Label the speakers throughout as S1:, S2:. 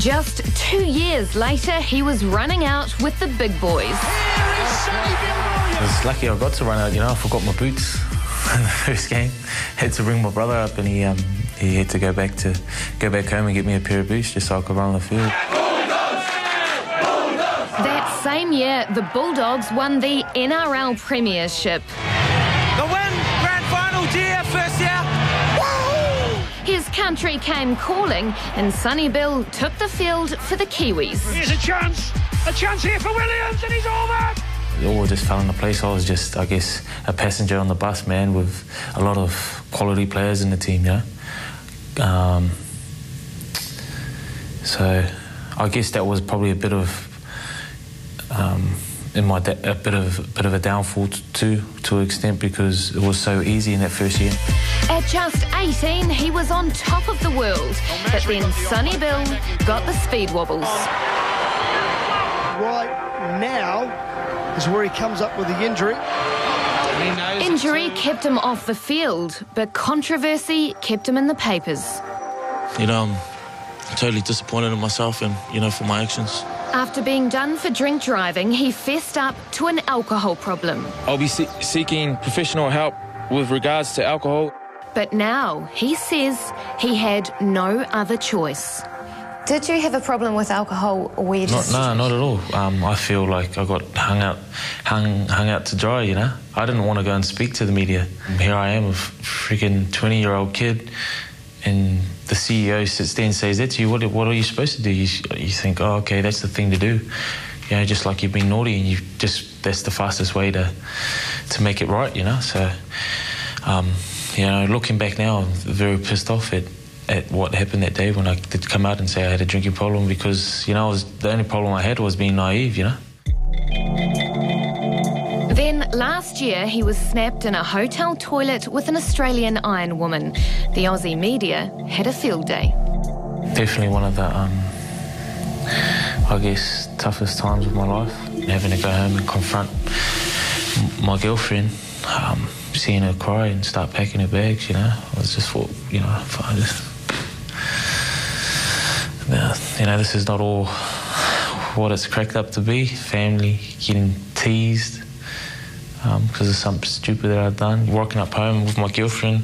S1: Just 2 years later, he was running out with the big boys.
S2: I was lucky I got to run out, I forgot my boots in the first game. Had to ring my brother up and he had to go back home and get me a pair of boots just so I could run on the field.
S1: That same year, the Bulldogs won the NRL Premiership.
S3: The win, grand final, dear, first year. Woo!
S1: His country came calling and Sonny Bill took the field for the Kiwis.
S3: Here's a chance here for Williams and he's over.
S2: It all just fell into place. I was just, I guess, a passenger on the bus, man, with a lot of quality players in the team, So I guess that was probably a bit of a bit of a downfall to an extent because it was so easy in that first year.
S1: At just 18, he was on top of the world, but then Sonny Bill got the speed wobbles.
S4: Right now is where he comes up with the injury.
S1: Injury kept him off the field, but controversy kept him in the papers.
S5: I'm totally disappointed in myself and, for my actions.
S1: After being done for drink driving, he fessed up to an alcohol problem.
S6: I'll be seeking professional help with regards to alcohol.
S1: But now he says he had no other choice.
S7: Did you have a problem with alcohol or were you just...
S2: No, not at all. I feel like I got hung out to dry, I didn't want to go and speak to the media. Here I am, a freaking 20-year-old kid, and the CEO sits there and says that to you. What are you supposed to do? You think, oh, okay, that's the thing to do. Just like you've been naughty and that's the fastest way to make it right, So, looking back now, I'm very pissed off at what happened that day when I did come out and say I had a drinking problem because, the only problem I had was being naive,
S1: Then last year he was snapped in a hotel toilet with an Australian iron woman. The Aussie media had a field day.
S2: Definitely one of the, toughest times of my life. Having to go home and confront my girlfriend, seeing her cry and start packing her bags, I was just thought, this is not all what it's cracked up to be. Family getting teased because of something stupid that I'd done. Walking up home with my girlfriend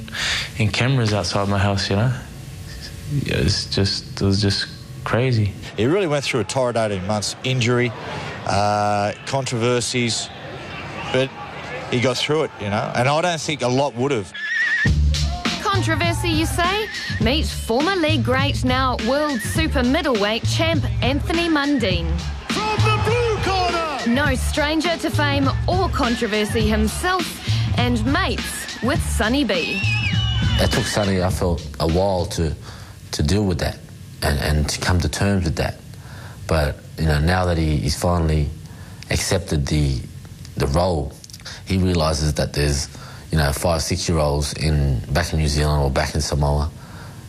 S2: and cameras outside my house, It was just crazy.
S8: He really went through a torrid 18 months. Injury, controversies, but he got through it, and I don't think a lot would have.
S1: Controversy, you say? Meet former league great, now world super middleweight champ Anthony Mundine.
S4: From the blue corner!
S1: No stranger to fame or controversy himself, and mates with Sonny B.
S9: It took Sonny, I felt, a while to deal with that and to come to terms with that. But, now that he's finally accepted the role, he realises that there's 5-6-year-olds back in New Zealand or back in Samoa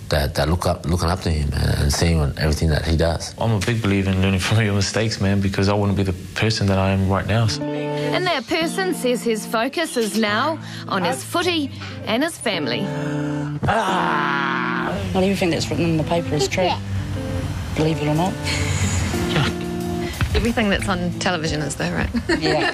S9: that looking up to him and seeing everything that he does.
S2: I'm a big believer in learning from your mistakes, man, because I wouldn't be the person that I am right now.
S1: And that person says his focus is now on his footy and his family.
S10: Not everything that's written in the paper is true, believe it or not.
S7: Everything that's on television is though, right?
S10: Yeah.